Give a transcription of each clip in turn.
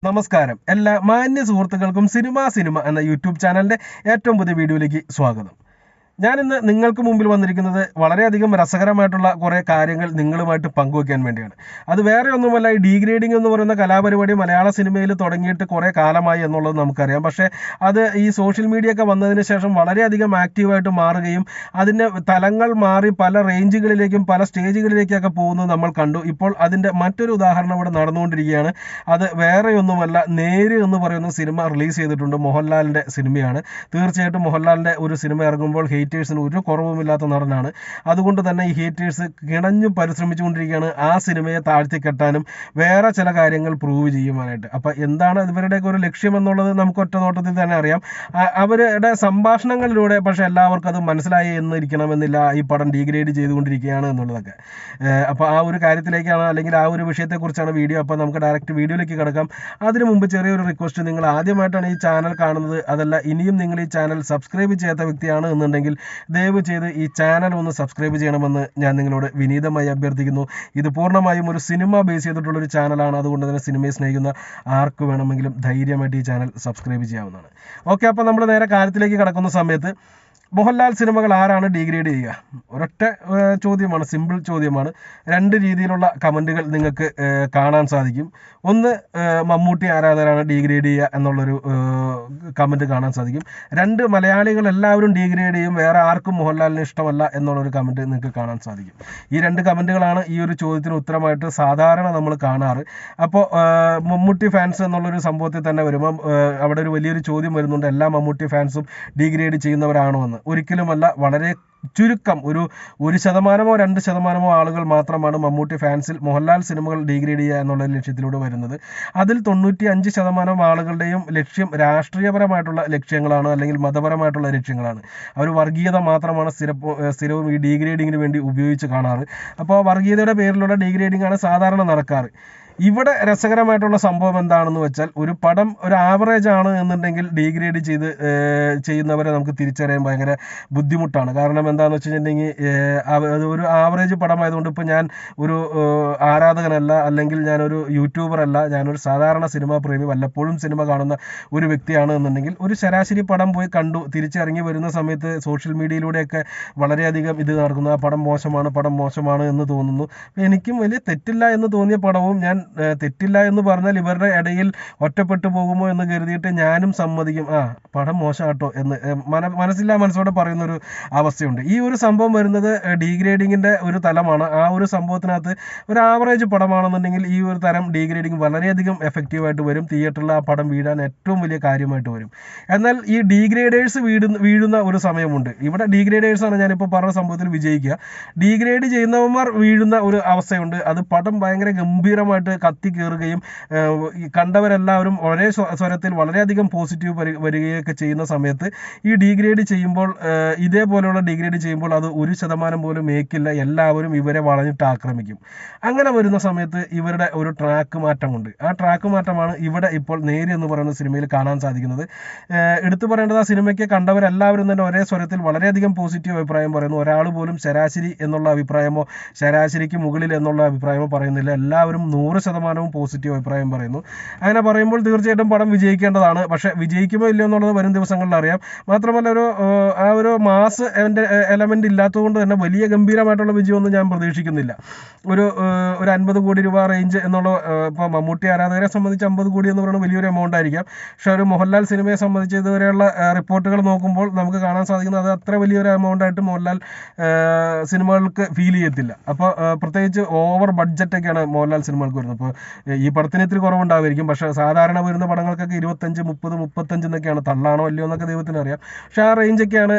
നമസ്കാരം എല്ലാ മാന്യ സുഹൃത്തുക്കൾക്കും സിനിമ എന്ന യൂട്യൂബ് ചാനലിന്റെ ഏറ്റവും പുതിയ വീഡിയോയിലേക്ക് സ്വാഗതം. ഞാനിന്ന് നിങ്ങൾക്ക് മുമ്പിൽ വന്നിരിക്കുന്നത് വളരെയധികം രസകരമായിട്ടുള്ള കുറേ കാര്യങ്ങൾ നിങ്ങളുമായിട്ട് പങ്കുവയ്ക്കാൻ വേണ്ടിയാണ്. അത് വേറെ ഒന്നുമല്ല, ഈ ഡീഗ്രേഡിംഗ് എന്ന് പറയുന്ന കലാപരിപാടി മലയാള സിനിമയിൽ തുടങ്ങിയിട്ട് കുറേ കാലമായി എന്നുള്ളത് നമുക്കറിയാം. പക്ഷേ അത് ഈ സോഷ്യൽ മീഡിയ ഒക്കെ വന്നതിന് ശേഷം വളരെയധികം ആക്റ്റീവായിട്ട് മാറുകയും അതിൻ്റെ തലങ്ങൾ മാറി പല റേഞ്ചുകളിലേക്കും പല സ്റ്റേജുകളിലേക്കൊക്കെ പോകുന്നത് നമ്മൾ കണ്ടു. ഇപ്പോൾ അതിൻ്റെ മറ്റൊരു ഉദാഹരണം ഇവിടെ നടന്നുകൊണ്ടിരിക്കുകയാണ്. അത് വേറെ ഒന്നുമല്ല, നേര് എന്ന് പറയുന്ന സിനിമ റിലീസ് ചെയ്തിട്ടുണ്ട്. മോഹൻലാലിൻ്റെ സിനിമയാണ്. തീർച്ചയായിട്ടും മോഹൻലാലിൻ്റെ ഒരു സിനിമ ഇറങ്ങുമ്പോൾ ഹേറ്റേഴ്സിന് ഒരു കുറവുമില്ലാത്ത നടനാണ്. അതുകൊണ്ട് തന്നെ ഈ ഹേറ്റേഴ്സ് കിണഞ്ഞു പരിശ്രമിച്ചുകൊണ്ടിരിക്കുകയാണ് ആ സിനിമയെ താഴ്ത്തിക്കെട്ടാനും വേറെ ചില കാര്യങ്ങൾ പ്രൂവ് ചെയ്യുവാനായിട്ട്. അപ്പം എന്താണ് ഇവരുടെയൊക്കെ ഒരു ലക്ഷ്യം എന്നുള്ളത് നമുക്ക് ഒറ്റ നോട്ടത്തിൽ തന്നെ അറിയാം. അവരുടെ സംഭാഷണങ്ങളിലൂടെ പക്ഷേ എല്ലാവർക്കും അത് മനസ്സിലായി എന്നിരിക്കണമെന്നില്ല ഈ പടം ഡീഗ്രേഡ് ചെയ്തുകൊണ്ടിരിക്കുകയാണ് എന്നുള്ളതൊക്കെ. അപ്പോൾ ആ ഒരു കാര്യത്തിലേക്കാണ്, അല്ലെങ്കിൽ ആ ഒരു വിഷയത്തെക്കുറിച്ചാണ് വീഡിയോ. അപ്പോൾ നമുക്ക് ഡയറക്റ്റ് വീഡിയോയിലേക്ക് കിടക്കാം. അതിനു മുമ്പ് ചെറിയൊരു റിക്വസ്റ്റ്, നിങ്ങൾ ആദ്യമായിട്ടാണ് ഈ ചാനൽ കാണുന്നത്, അതല്ല ഇനിയും നിങ്ങൾ ഈ ചാനൽ സബ്സ്ക്രൈബ് ചെയ്യാത്ത വ്യക്തിയാണ് എന്നുണ്ടെങ്കിൽ ദയവ് ചെയ്ത് ഈ ചാനൽ ഒന്ന് സബ്സ്ക്രൈബ് ചെയ്യണമെന്ന് ഞാൻ നിങ്ങളോട് വിനീതമായി അഭ്യർത്ഥിക്കുന്നു. ഇത് പൂർണ്ണമായും ഒരു സിനിമ ബേസ് ചെയ്തിട്ടുള്ളൊരു ചാനലാണ്. അതുകൊണ്ട് തന്നെ സിനിമയെ സ്നേഹിക്കുന്ന ആർക്ക് വേണമെങ്കിലും ധൈര്യമായിട്ട് ഈ ചാനൽ സബ്സ്ക്രൈബ് ചെയ്യാവുന്നതാണ്. ഓക്കെ, അപ്പോൾ നമ്മൾ നേരെ കാര്യത്തിലേക്ക് കടക്കുന്ന സമയത്ത് മോഹൻലാൽ സിനിമകൾ ആരാണ് ഡീഗ്രേഡ് ചെയ്യുക? ഒരൊറ്റ ചോദ്യമാണ്, സിമ്പിൾ ചോദ്യമാണ്. രണ്ട് രീതിയിലുള്ള കമൻറ്റുകൾ നിങ്ങൾക്ക് കാണാൻ സാധിക്കും. ഒന്ന്, മമ്മൂട്ടി ആരാധകരാണ് ഡീഗ്രേഡ് ചെയ്യുക എന്നുള്ളൊരു കമൻറ്റ് കാണാൻ സാധിക്കും. രണ്ട്, മലയാളികൾ എല്ലാവരും ഡീഗ്രേഡ് ചെയ്യും, വേറെ ആർക്കും മോഹൻലാലിന് ഇഷ്ടമല്ല എന്നുള്ളൊരു കമൻറ്റ് നിങ്ങൾക്ക് കാണാൻ സാധിക്കും. ഈ രണ്ട് കമൻറ്റുകളാണ് ഈ ഒരു ചോദ്യത്തിന് ഉത്തരമായിട്ട് സാധാരണ നമ്മൾ കാണാറ്. അപ്പോൾ മമ്മൂട്ടി ഫാൻസ് എന്നുള്ളൊരു സംഭവത്തിൽ തന്നെ വരുമ്പം അവിടെ ഒരു വലിയൊരു ചോദ്യം വരുന്നുണ്ട്, എല്ലാ മമ്മൂട്ടി ഫാൻസും ഡീഗ്രേഡ് ചെയ്യുന്നവരാണോ എന്ന്. ഒരിക്കലുമല്ല. വളരെ ചുരുക്കം, ഒരു 1%, 2% ആളുകൾ മാത്രമാണ് മമ്മൂട്ടി ഫാൻസിൽ മോഹൻലാൽ സിനിമകൾ ഡീഗ്രേഡ് ചെയ്യുക എന്നുള്ള ലക്ഷ്യത്തിലൂടെ വരുന്നത്. അതിൽ 95% ആളുകളുടെയും ലക്ഷ്യം രാഷ്ട്രീയപരമായിട്ടുള്ള ലക്ഷ്യങ്ങളാണ്, അല്ലെങ്കിൽ മതപരമായിട്ടുള്ള ലക്ഷ്യങ്ങളാണ്. അവർ വർഗീയത മാത്രമാണ് സ്ഥിരവും ഈ ഡീഗ്രേഡിങ്ങിന് വേണ്ടി ഉപയോഗിച്ച് കാണാറ്. അപ്പോൾ വർഗീയതയുടെ പേരിലുള്ള ഡീഗ്രേഡിംഗ് ആണ് സാധാരണ നടക്കാറ്. ഇവിടെ രസകരമായിട്ടുള്ള സംഭവം എന്താണെന്ന് വെച്ചാൽ, ഒരു പടം ഒരു ആവറേജ് ആണ് എന്നുണ്ടെങ്കിൽ ഡീഗ്രേഡ് ചെയ്യുന്നവരെ നമുക്ക് തിരിച്ചറിയാൻ ഭയങ്കര ബുദ്ധിമുട്ടാണ്. കാരണം എന്താണെന്ന് വെച്ച് കഴിഞ്ഞിട്ടുണ്ടെങ്കിൽ ഒരു ആവറേജ് പടമായതുകൊണ്ട്, ഇപ്പോൾ ഞാൻ ഒരു ആരാധകനല്ല, അല്ലെങ്കിൽ ഞാനൊരു യൂട്യൂബർ അല്ല, ഞാനൊരു സാധാരണ സിനിമാ പ്രേമി, വല്ലപ്പോഴും സിനിമ കാണുന്ന ഒരു വ്യക്തിയാണ് എന്നുണ്ടെങ്കിൽ ഒരു ശരാശരി പടം പോയി കണ്ടു തിരിച്ചിറങ്ങി വരുന്ന സമയത്ത് സോഷ്യൽ മീഡിയയിലൂടെയൊക്കെ വളരെയധികം ഇത് നടക്കുന്നു, ആ പടം മോശമാണ് എന്ന് തോന്നുന്നു. എനിക്കും വലിയ തെറ്റില്ല എന്ന് തോന്നിയ പടവും ഞാൻ തെറ്റില്ല എന്ന് പറഞ്ഞാൽ ഇവരുടെ ഇടയിൽ ഒറ്റപ്പെട്ടു പോകുമോ എന്ന് കരുതിയിട്ട് ഞാനും സമ്മതിക്കും, പടം മോശമാട്ടോ എന്ന് മനസ്സോടെ പറയുന്നൊരു അവസ്ഥയുണ്ട്. ഈ ഒരു സംഭവം വരുന്നത് ഡീഗ്രേഡിങ്ങിൻ്റെ ഒരു തലമാണ്. ആ ഒരു സംഭവത്തിനകത്ത് ഒരു ആവറേജ് പടമാണെന്നുണ്ടെങ്കിൽ ഈ ഒരു തരം ഡീഗ്രേഡിങ് വളരെയധികം എഫക്റ്റീവായിട്ട് വരും. തിയേറ്ററിൽ ആ പടം വീഴാൻ ഏറ്റവും വലിയ കാര്യമായിട്ട് വരും. എന്നാൽ ഈ ഡീഗ്രേഡേഴ്സ് വീഴുന്ന ഒരു സമയമുണ്ട്. ഇവിടെ ഡീഗ്രേഡേഴ്സാണ് ഞാനിപ്പോൾ പറഞ്ഞ സംഭവത്തിൽ വിജയിക്കുക. ഡീഗ്രേഡ് ചെയ്യുന്നവന്മാർ വീഴുന്ന ഒരു അവസ്ഥയുണ്ട്. അത് പടം ഭയങ്കര ഗംഭീരമായിട്ട് കത്തി കയറുകയും കണ്ടവരെല്ലാവരും ഒരേ സ്വരത്തിൽ വളരെയധികം പോസിറ്റീവ് വരികയൊക്കെ ചെയ്യുന്ന സമയത്ത് ഈ ഡീഗ്രേഡ് ചെയ്യുമ്പോൾ, ഇതേപോലെയുള്ള ഡീഗ്രേഡ് ചെയ്യുമ്പോൾ അത് 1% പോലും മേക്കില്ല. എല്ലാവരും ഇവരെ വളഞ്ഞിട്ട് ആക്രമിക്കും. അങ്ങനെ വരുന്ന സമയത്ത് ഇവരുടെ ഒരു ട്രാക്ക് മാറ്റമുണ്ട്. ആ ട്രാക്ക് മാറ്റമാണ് ഇവിടെ ഇപ്പോൾ നേര് എന്ന് പറയുന്ന സിനിമയിൽ കാണാൻ സാധിക്കുന്നത്. എടുത്തു പറയേണ്ടത്, ആ സിനിമയ്ക്ക് കണ്ടവരെല്ലാവരും തന്നെ ഒരേ സ്വരത്തിൽ വളരെയധികം പോസിറ്റീവ് അഭിപ്രായം പറയുന്നു. ഒരാൾ പോലും ശരാശരി എന്നുള്ള അഭിപ്രായമോ ശരാശരിക്ക് മുകളിൽ എന്നുള്ള അഭിപ്രായമോ പറയുന്നില്ല. എല്ലാവരും 100% പോസിറ്റീവ് അഭിപ്രായം പറയുന്നു. അങ്ങനെ പറയുമ്പോൾ തീർച്ചയായിട്ടും പടം വിജയിക്കേണ്ടതാണ്. പക്ഷേ വിജയിക്കുമോ ഇല്ലയോ എന്നുള്ളത് വരും ദിവസങ്ങളിൽ അറിയാം. മാത്രമല്ല, ആ ഒരു മാസ് എലമെന്റ് ഇല്ലാത്തതുകൊണ്ട് തന്നെ വലിയ ഗംഭീരമായിട്ടുള്ള വിജയമൊന്നും ഞാൻ പ്രതീക്ഷിക്കുന്നില്ല. ഒരു 50 കോടി രൂപ റേഞ്ച് എന്നുള്ള, ഇപ്പോൾ മമ്മൂട്ടി ആരാധകരെ സംബന്ധിച്ച് 50 കോടി എന്ന് പറയുന്നത് വലിയൊരു എമൗണ്ട് ആയിരിക്കാം. പക്ഷേ ഒരു മോഹൻലാൽ സിനിമയെ സംബന്ധിച്ച് ഇതുവരെയുള്ള റിപ്പോർട്ടുകൾ നോക്കുമ്പോൾ നമുക്ക് കാണാൻ സാധിക്കുന്നത് അത് അത്ര വലിയൊരു എമൗണ്ട് ആയിട്ട് മോഹൻലാൽ സിനിമകൾക്ക് ഫീൽ ചെയ്യത്തില്ല. അപ്പോൾ പ്രത്യേകിച്ച് ഓവർ ബഡ്ജറ്റൊക്കെയാണ് മോഹൻലാൽ സിനിമകൾക്ക് വരുന്നത്. അപ്പോൾ ഈ പടത്തിന് ഇത്തിരി കുറവുണ്ടാവുമായിരിക്കും. പക്ഷേ സാധാരണ വരുന്ന പടങ്ങൾക്കൊക്കെ 25, 30, 35 എന്നൊക്കെയാണ്. തള്ളാണോ അല്ലയോ എന്നൊക്കെ ദൈവത്തിന് അറിയാം. പക്ഷേ ആ റേഞ്ചൊക്കെയാണ്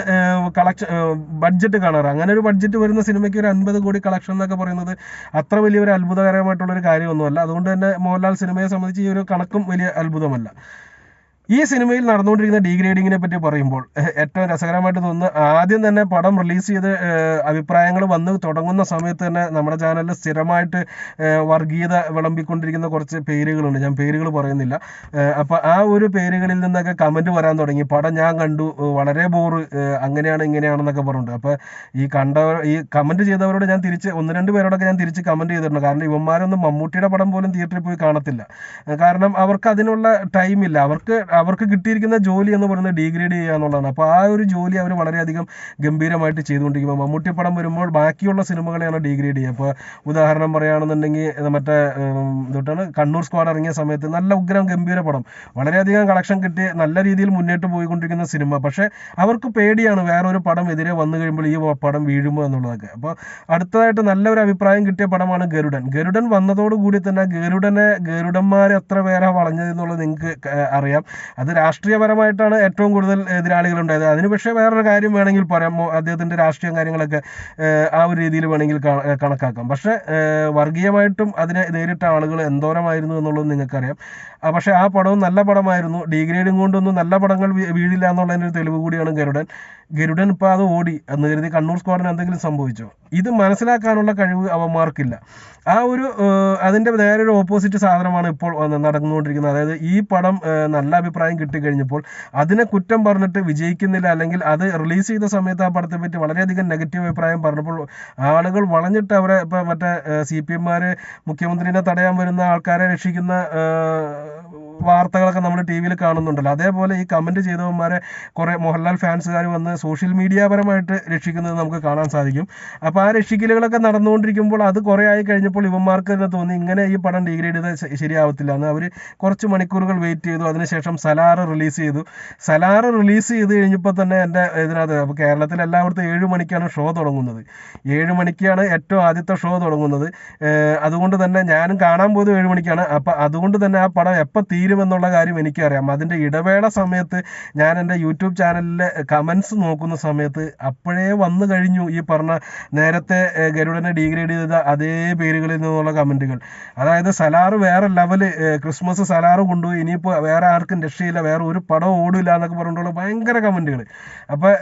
ബഡ്ജറ്റ് കാണാറ്. അങ്ങനെ ഒരു ബഡ്ജറ്റ് വരുന്ന സിനിമയ്ക്ക് ഒരു 50 കോടി കളക്ഷൻ എന്നൊക്കെ പറയുന്നത് അത്ര വലിയൊരു അത്ഭുതകരമായിട്ടുള്ളൊരു കാര്യമൊന്നുമല്ല. അതുകൊണ്ട് തന്നെ മോഹൻലാൽ സിനിമയെ സംബന്ധിച്ച് ഈ ഒരു കണക്കും വലിയ അത്ഭുതമല്ല. ഈ സിനിമയിൽ നടന്നുകൊണ്ടിരിക്കുന്ന ഡീഗ്രേഡിങ്ങിനെ പറ്റി പറയുമ്പോൾ ഏറ്റവും രസകരമായിട്ട് തോന്നുന്നു, ആദ്യം തന്നെ പടം റിലീസ് ചെയ്ത് അഭിപ്രായങ്ങൾ വന്ന് തുടങ്ങുന്ന സമയത്ത് തന്നെ നമ്മുടെ ചാനലിൽ സ്ഥിരമായിട്ട് വർഗീയത വിളമ്പിക്കൊണ്ടിരിക്കുന്ന കുറച്ച് പേരുകളുണ്ട്. ഞാൻ പേരുകൾ പറയുന്നില്ല. അപ്പോൾ ആ ഒരു പേരുകളിൽ നിന്നൊക്കെ കമൻറ്റ് വരാൻ തുടങ്ങി. പടം ഞാൻ കണ്ടു, വളരെ ബോറ്, അങ്ങനെയാണ് ഇങ്ങനെയാണെന്നൊക്കെ പറഞ്ഞിട്ടുണ്ട്. അപ്പോൾ ഈ കമൻറ്റ് ചെയ്തവരോട് ഞാൻ തിരിച്ച് 1-2 പേരോടൊക്കെ ഞാൻ തിരിച്ച് കമൻറ്റ് ചെയ്തിട്ടുണ്ട്. കാരണം ഇവന്മാരൊന്നും മമ്മൂട്ടിയുടെ പടം പോലും തിയേറ്ററിൽ പോയി കാണത്തില്ല. കാരണം അവർക്ക് അതിനുള്ള ടൈമില്ല. അവർക്ക് കിട്ടിയിരിക്കുന്ന ജോലി എന്ന് പറയുന്നത് ഡീഗ്രേഡ് ചെയ്യുക എന്നുള്ളതാണ്. അപ്പോൾ ആ ഒരു ജോലി അവർ വളരെയധികം ഗംഭീരമായിട്ട് ചെയ്തുകൊണ്ടിരിക്കുമ്പോൾ മമ്മൂട്ടി പടം വരുമ്പോൾ ബാക്കിയുള്ള സിനിമകളെയാണ് ഡീഗ്രേഡ് ചെയ്യുക. അപ്പോൾ ഉദാഹരണം പറയുകയാണെന്നുണ്ടെങ്കിൽ മറ്റേ തൊട്ടാണ് കണ്ണൂർ സ്ക്വാഡ് ഇറങ്ങിയ സമയത്ത് നല്ല ഉഗ്രം ഗംഭീര പടം, വളരെയധികം കളക്ഷൻ കിട്ടി നല്ല രീതിയിൽ മുന്നോട്ട് പോയിക്കൊണ്ടിരിക്കുന്ന സിനിമ. പക്ഷേ അവർക്ക് പേടിയാണ് വേറൊരു പടം എതിരെ വന്നു കഴിയുമ്പോൾ ഈ പടം വീഴുമോ എന്നുള്ളതൊക്കെ. അപ്പോൾ അടുത്തതായിട്ട് നല്ലൊരു അഭിപ്രായം കിട്ടിയ പടമാണ് ഗരുഡൻ വന്നതോടുകൂടി തന്നെ ഗരുഡന്മാർ എത്ര പേരാ വളഞ്ഞതെന്നുള്ളത് നിങ്ങൾക്ക് അറിയാം. അത് രാഷ്ട്രീയപരമായിട്ടാണ് ഏറ്റവും കൂടുതൽ എതിരാളികളുണ്ടായത്. അതിന് പക്ഷേ വേറൊരു കാര്യം വേണമെങ്കിൽ പറയാം, അദ്ദേഹത്തിൻ്റെ രാഷ്ട്രീയ കാര്യങ്ങളൊക്കെ ആ ഒരു രീതിയിൽ വേണമെങ്കിൽ കണക്കാക്കാം. പക്ഷേ വർഗീയമായിട്ടും അതിനെ നേരിട്ട ആളുകൾ എന്തോരമായിരുന്നു എന്നുള്ളത് നിങ്ങൾക്കറിയാം. പക്ഷേ ആ പടവും നല്ല പടമായിരുന്നു. ഡീഗ്രേഡിങ് കൊണ്ടൊന്നും നല്ല പടങ്ങൾ വീഴില്ല എന്നുള്ളതിൻ്റെ ഒരു തെളിവ് കൂടിയാണ് ഗരുഡൻ. ഇപ്പോൾ അത് ഓടി എന്ന് കരുതി കണ്ണൂർ സ്ക്വാഡിന് എന്തെങ്കിലും സംഭവിച്ചോ? ഇത് മനസ്സിലാക്കാനുള്ള കഴിവ് അവന്മാർക്കില്ല. ആ ഒരു അതിൻ്റെ നേരൊരു ഓപ്പോസിറ്റ് സാധനമാണ് ഇപ്പോൾ നടന്നുകൊണ്ടിരിക്കുന്നത്. അതായത് ഈ പടം നല്ല അഭിപ്രായം കിട്ടിക്കഴിഞ്ഞപ്പോൾ അതിനെ കുറ്റം പറഞ്ഞിട്ട് വിജയിക്കുന്നില്ല, അല്ലെങ്കിൽ അത് റിലീസ് ചെയ്ത സമയത്ത് ആ പടത്തെ പറ്റി വളരെയധികം നെഗറ്റീവ് അഭിപ്രായം പറഞ്ഞപ്പോൾ ആളുകൾ വളഞ്ഞിട്ട് അവരെ ഇപ്പോൾ മറ്റേ CPM-മാർ മുഖ്യമന്ത്രിനെ തടയാൻ വരുന്ന ആൾക്കാരെ രക്ഷിക്കുന്ന വാർത്തകളൊക്കെ നമ്മൾ TV-യിൽ കാണുന്നുണ്ടല്ലോ. അതേപോലെ ഈ കമൻറ്റ് ചെയ്തവന്മാരെ കുറേ മോഹൻലാൽ ഫാൻസുകാർ വന്ന് സോഷ്യൽ മീഡിയ പരമായിട്ട് രക്ഷിക്കുന്നത് നമുക്ക് കാണാൻ സാധിക്കും. അപ്പോൾ ആ രക്ഷിക്കലുകളൊക്കെ നടന്നുകൊണ്ടിരിക്കുമ്പോൾ അത് കുറേ ആയി കഴിഞ്ഞപ്പോൾ ഇവന്മാർക്ക് തന്നെ തോന്നി ഇങ്ങനെ ഈ പടം ഡീഗ്രേഡ് ചെയ്ത് ശരിയാവത്തില്ല എന്ന്. അവർ കുറച്ച് മണിക്കൂറുകൾ വെയിറ്റ് ചെയ്തു. അതിനുശേഷം സലാർ റിലീസ് ചെയ്ത് കഴിഞ്ഞപ്പോൾ തന്നെ എൻ്റെ ഇതിനകത്ത് അപ്പോൾ കേരളത്തിൽ എല്ലായിടത്തും 7 മണിക്കാണ് ഷോ തുടങ്ങുന്നത്. 7 മണിക്കാണ് ഏറ്റവും ആദ്യത്തെ ഷോ തുടങ്ങുന്നത്. അതുകൊണ്ട് തന്നെ ഞാനും കാണാൻ പോയത് 7 മണിക്കാണ്. അപ്പോൾ അതുകൊണ്ട് തന്നെ ആ പടം എപ്പോൾ തീരുമെന്നുള്ള കാര്യം എനിക്കറിയാം. അതിൻ്റെ ഇടവേള സമയത്ത് ഞാൻ എൻ്റെ യൂട്യൂബ് ചാനലിലെ കമൻസ് നോക്കുന്ന സമയത്ത് അപ്പോഴേ വന്നു കഴിഞ്ഞു ഈ പറഞ്ഞ നേരത്തെ ഗരുഡനെ ഡീഗ്രേഡ് ചെയ്ത അതേ പേരുകളിൽ നിന്നുള്ള കമൻറ്റുകൾ. അതായത് സലാർ വേറെ ലെവല്, ക്രിസ്മസ് സലാർ കൊണ്ടുപോയി, ഇനിയിപ്പോൾ വേറെ ആർക്കും രക്ഷയില്ല, വേറെ ഒരു പടവും ഓടില്ല എന്നൊക്കെ പറഞ്ഞിട്ടുള്ള ഭയങ്കര കമൻറ്റുകൾ. അപ്പോൾ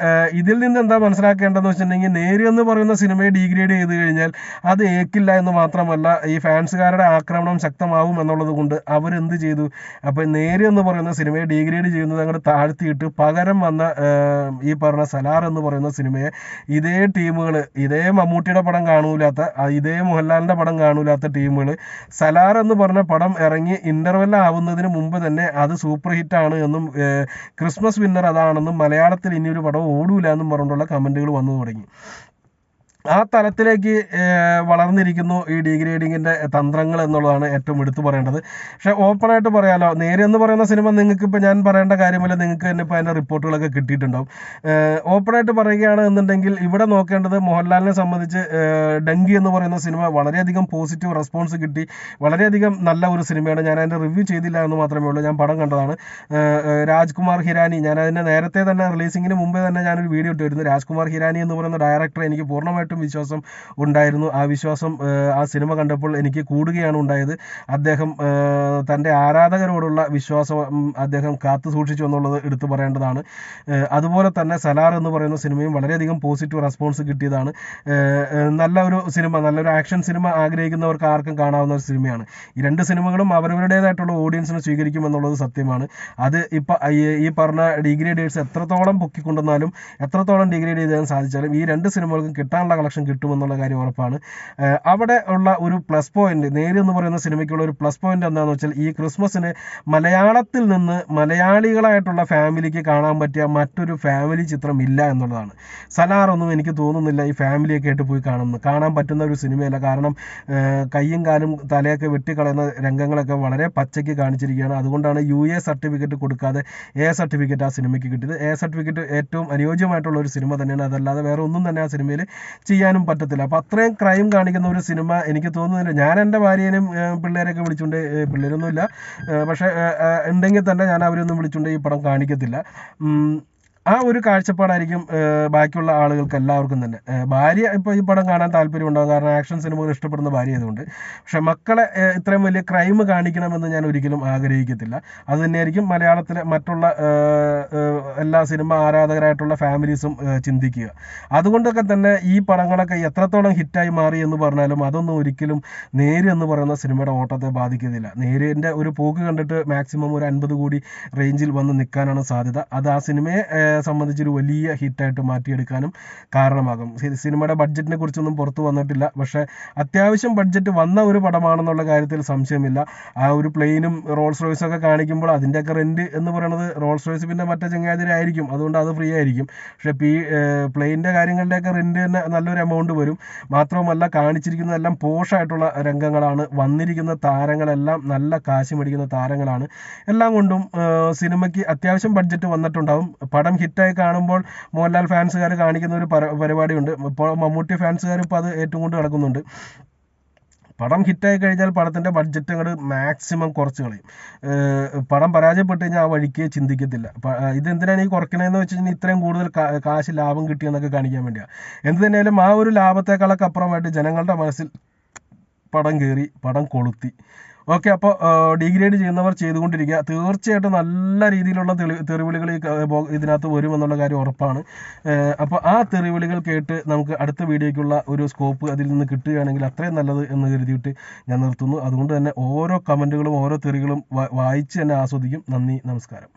ഇതിൽ നിന്ന് എന്താ മനസ്സിലാക്കേണ്ടതെന്ന് വെച്ചിട്ടുണ്ടെങ്കിൽ നേരി എന്ന് പറയുന്ന സിനിമയെ ഡീഗ്രേഡ് ചെയ്ത് കഴിഞ്ഞാൽ അത് ഏക്കില്ല എന്ന് മാത്രമല്ല ഈ ഫാൻസുകാരുടെ ആക്രമണം ശക്തമാവും എന്നുള്ളത് കൊണ്ട് അവരെന്ത് ചെയ്തു, അപ്പോൾ നേരി എന്ന് പറയുന്ന സിനിമയെ ഡീഗ്രേഡ് ചെയ്യുന്നത് അങ്ങോട്ട് താഴ്ത്തിയിട്ട് പകരം വന്ന ഈ പറഞ്ഞ സലാർ എന്ന് പറയുന്ന സിനിമയെ ഇതേ ടീമുകൾ, ഇതേ മമ്മൂട്ടിയുടെ പടം കാണൂലാത്ത, ഇതേ മോഹൻലാലിൻ്റെ പടം കാണൂലാത്ത ടീമുകൾ സലാർ എന്ന് പറഞ്ഞ പടം ഇറങ്ങി ഇൻ്റർവെൽ ആവുന്നതിന് മുമ്പ് തന്നെ അത് സൂപ്പർ ഹിറ്റാണ് എന്നും ക്രിസ്മസ് വിന്നർ അതാണെന്നും മലയാളത്തിൽ ഇനിയൊരു പടം ഓടൂല എന്നും പറഞ്ഞുകൊണ്ടുള്ള കമൻറ്റുകൾ വന്നു തുടങ്ങി. ആ തലത്തിലേക്ക് വളർന്നിരിക്കുന്നു ഈ ഡീഗ്രേഡിങ്ങിൻ്റെ തന്ത്രങ്ങൾ എന്നുള്ളതാണ് ഏറ്റവും എടുത്തു പറയേണ്ടത്. പക്ഷേ ഓപ്പണായിട്ട് പറയാലോ, നേരെ എന്ന് പറയുന്ന സിനിമ നിങ്ങൾക്കിപ്പോൾ ഞാൻ പറയേണ്ട കാര്യമില്ല, നിങ്ങൾക്ക് തന്നെ ഇപ്പോൾ അതിൻ്റെ റിപ്പോർട്ടുകളൊക്കെ കിട്ടിയിട്ടുണ്ടാവും. ഓപ്പണായിട്ട് പറയുകയാണ് എന്നുണ്ടെങ്കിൽ ഇവിടെ നോക്കേണ്ടത് മോഹൻലാലിനെ സംബന്ധിച്ച് ഡങ്കി എന്ന് പറയുന്ന സിനിമ വളരെയധികം പോസിറ്റീവ് റെസ്പോൺസ് കിട്ടി, വളരെയധികം നല്ല ഒരു സിനിമയാണ്. ഞാൻ അതിൻ്റെ റിവ്യൂ ചെയ്തില്ല എന്ന് മാത്രമേ ഉള്ളൂ, ഞാൻ പടം കണ്ടതാണ്. രാജ്കുമാർ ഹിരാനി, ഞാൻ അതിൻ്റെ നേരത്തെ തന്നെ റിലീസിങ്ങിന് മുമ്പേ തന്നെ ഞാനൊരു വീഡിയോ ഇട്ടിരുന്നു. രാജ്കുമാർ ഹിരാനി എന്ന് പറയുന്ന ഡയറക്ടറെ എനിക്ക് പൂർണ്ണമായിട്ടും വിശ്വാസം ഉണ്ടായിരുന്നു. ആ വിശ്വാസം ആ സിനിമ കണ്ടപ്പോൾ എനിക്ക് കൂടുകയാണ് ഉണ്ടായത്. അദ്ദേഹം തൻ്റെ ആരാധകരോടുള്ള വിശ്വാസം അദ്ദേഹം കാത്തു സൂക്ഷിച്ചു എന്നുള്ളത് എടുത്തു പറയേണ്ടതാണ്. അതുപോലെ തന്നെ സലാർ എന്ന് പറയുന്ന സിനിമയും വളരെയധികം പോസിറ്റീവ് റെസ്പോൺസ് കിട്ടിയതാണ്. നല്ല ഒരു സിനിമ, നല്ലൊരു ആക്ഷൻ സിനിമ ആഗ്രഹിക്കുന്നവർക്ക് ആർക്കും കാണാവുന്ന ഒരു സിനിമയാണ്. ഈ രണ്ട് സിനിമകളും അവരവരുടേതായിട്ടുള്ള ഓഡിയൻസിനെ സ്വീകരിക്കുമെന്നുള്ളത് സത്യമാണ്. അത് ഇപ്പം ഈ പറഞ്ഞ ഡീഗ്രേഡേഴ്സ് എത്രത്തോളം പൊക്കിക്കൊണ്ടുവന്നാലും എത്രത്തോളം ഡീഗ്രേഡ് ചെയ്യാൻ സാധിച്ചാലും ഈ രണ്ട് സിനിമകൾക്കും കിട്ടാനുള്ള കളക്ഷൻ കിട്ടുമെന്നുള്ള കാര്യം ഉറപ്പാണ്. അവിടെ ഉള്ള ഒരു പ്ലസ് പോയിന്റ്, നേര് എന്ന് പറയുന്ന സിനിമയ്ക്കുള്ള ഒരു പ്ലസ് പോയിന്റ് എന്താണെന്ന് വെച്ചാൽ ഈ ക്രിസ്മസിന് മലയാളത്തിൽ നിന്ന് മലയാളികളായിട്ടുള്ള ഫാമിലിക്ക് കാണാൻ പറ്റിയ മറ്റൊരു ഫാമിലി ചിത്രം ഇല്ല എന്നുള്ളതാണ്. സലാറൊന്നും എനിക്ക് തോന്നുന്നില്ല ഈ ഫാമിലിയൊക്കെ ആയിട്ട് പോയി കാണാൻ പറ്റുന്ന ഒരു സിനിമയല്ല. കാരണം കയ്യും കാലും തലയൊക്കെ വെട്ടിക്കളയുന്ന രംഗങ്ങളൊക്കെ വളരെ പച്ചയ്ക്ക് കാണിച്ചിരിക്കുകയാണ്. അതുകൊണ്ടാണ് UA സർട്ടിഫിക്കറ്റ് കൊടുക്കാതെ A സർട്ടിഫിക്കറ്റ് ആ സിനിമയ്ക്ക് കിട്ടിയത്. A സർട്ടിഫിക്കറ്റ് ഏറ്റവും അനുയോജ്യമായിട്ടുള്ള ഒരു സിനിമ തന്നെയാണ്. അതല്ലാതെ വേറെ ഒന്നും തന്നെ ആ സിനിമയിൽ ചെയ്യാനും പറ്റത്തില്ല. അപ്പോൾ അത്രയും ക്രൈം കാണിക്കുന്ന ഒരു സിനിമ എനിക്ക് തോന്നുന്നില്ല. ഞാൻ എൻ്റെ ഭാര്യേനെയും പിള്ളേരെയൊക്കെ വിളിച്ചുകൊണ്ട്, പിള്ളേരൊന്നുമില്ല പക്ഷേ ഉണ്ടെങ്കിൽ തന്നെ ഞാൻ അവരൊന്നും വിളിച്ചുകൊണ്ട് ഈ പടം കാണിക്കത്തില്ല. ആ ഒരു കാഴ്ചപ്പാടായിരിക്കും ബാക്കിയുള്ള ആളുകൾക്ക് എല്ലാവർക്കും തന്നെ. ഭാര്യ ഇപ്പോൾ ഈ പടം കാണാൻ താല്പര്യം ഉണ്ടാകും, കാരണം ആക്ഷൻ സിനിമകൾ ഇഷ്ടപ്പെടുന്ന ഭാര്യ ആയതുകൊണ്ട്. പക്ഷെ മക്കളെ ഇത്രയും വലിയ ക്രൈം കാണിക്കണമെന്ന് ഞാൻ ഒരിക്കലും ആഗ്രഹിക്കത്തില്ല. അത് തന്നെയായിരിക്കും മലയാളത്തിലെ മറ്റുള്ള എല്ലാ സിനിമ ആരാധകരായിട്ടുള്ള ഫാമിലീസും ചിന്തിക്കുക. അതുകൊണ്ടൊക്കെ തന്നെ ഈ പടങ്ങളൊക്കെ എത്രത്തോളം ഹിറ്റായി മാറി എന്ന് പറഞ്ഞാലും അതൊന്നും ഒരിക്കലും നേര് എന്ന് പറയുന്ന സിനിമയുടെ ഓട്ടത്തെ ബാധിക്കുന്നില്ല. നേരിൻ്റെ ഒരു പോക്ക് കണ്ടിട്ട് മാക്സിമം ഒരു 50 കോടി റേഞ്ചിൽ വന്ന് നിൽക്കാനാണ് സാധ്യത. അത് ആ സിനിമയെ സംബന്ധിച്ചൊരു വലിയ ഹിറ്റായിട്ട് മാറ്റിയെടുക്കാനും കാരണമാകും. സിനിമയുടെ ബഡ്ജറ്റിനെ കുറിച്ചൊന്നും പുറത്തു വന്നിട്ടില്ല, പക്ഷേ അത്യാവശ്യം ബഡ്ജറ്റ് വന്ന ഒരു പടമാണെന്നുള്ള കാര്യത്തിൽ സംശയമില്ല. ആ ഒരു പ്ലെയിനും റോൾസ് റോയ്സ് ഒക്കെ കാണിക്കുമ്പോൾ അതിൻ്റെയൊക്കെ റെൻറ്റ് എന്ന് പറയുന്നത്, റോൾസ് റോയ്സ് പിന്നെ മറ്റേ ചങ്ങാതിരി ആയിരിക്കും, അതുകൊണ്ട് അത് ഫ്രീ ആയിരിക്കും. പക്ഷേ പ്ലെയിൻ്റെ കാര്യങ്ങളുടെയൊക്കെ റെൻറ്റ് തന്നെ നല്ലൊരു എമൗണ്ട് വരും. മാത്രവുമല്ല കാണിച്ചിരിക്കുന്നതെല്ലാം പോഷായിട്ടുള്ള രംഗങ്ങളാണ്, വന്നിരിക്കുന്ന താരങ്ങളെല്ലാം നല്ല കാശ് മേടിക്കുന്ന താരങ്ങളാണ്. എല്ലാം കൊണ്ടും സിനിമയ്ക്ക് അത്യാവശ്യം ബഡ്ജറ്റ് വന്നിട്ടുണ്ടാവും. പടം ഹിറ്റായി കാണുമ്പോൾ മോഹൻലാൽ ഫാൻസുകാർ കാണിക്കുന്ന ഒരു പരിപാടിയുണ്ട്. ഇപ്പോൾ മമ്മൂട്ടി ഫാൻസുകാർ ഇപ്പോൾ അത് ഏറ്റവും കൊണ്ട് നടക്കുന്നുണ്ട്. പടം ഹിറ്റായി കഴിഞ്ഞാൽ പടത്തിൻ്റെ ബഡ്ജറ്റ് അങ്ങോട്ട് മാക്സിമം കുറച്ച് കളയും. പടം പരാജയപ്പെട്ട് കഴിഞ്ഞാൽ ആ വഴിക്ക് ചിന്തിക്കത്തില്ല. ഇതെന്തിനാണ് ഈ കുറയ്ക്കണതെന്ന് വെച്ച് കഴിഞ്ഞാൽ ഇത്രയും കൂടുതൽ കാശ് ലാഭം കിട്ടിയെന്നൊക്കെ കാണിക്കാൻ വേണ്ടിയാണ്. എന്ത് തന്നെയാലും ആ ഒരു ലാഭത്തെക്കാളൊക്കെ അപ്പുറമായിട്ട് ജനങ്ങളുടെ മനസ്സിൽ പടം കയറി, പടം കൊളുത്തി. ഓക്കെ, അപ്പോൾ ഡിഗ്രേഡ് ചെയ്യുന്നവർ ചെയ്തുകൊണ്ടിരിക്കുക. തീർച്ചയായിട്ടും നല്ല രീതിയിലുള്ള തെറിവിളികൾ ഇതിനകത്ത് വരുമെന്നുള്ള കാര്യം ഉറപ്പാണ്. അപ്പോൾ ആ തെറിവിളികൾ കേട്ട് നമുക്ക് അടുത്ത വീഡിയോയ്ക്കുള്ള ഒരു സ്കോപ്പ് അതിൽ നിന്ന് കിട്ടുകയാണെങ്കിൽ അത്രയും നല്ലത് എന്ന് കരുതിയിട്ട് ഞാൻ നിർത്തുന്നു. അതുകൊണ്ട് തന്നെ ഓരോ കമൻറ്റുകളും ഓരോ തെറികളും വായിച്ച് തന്നെ ആസ്വദിക്കും. നന്ദി, നമസ്കാരം.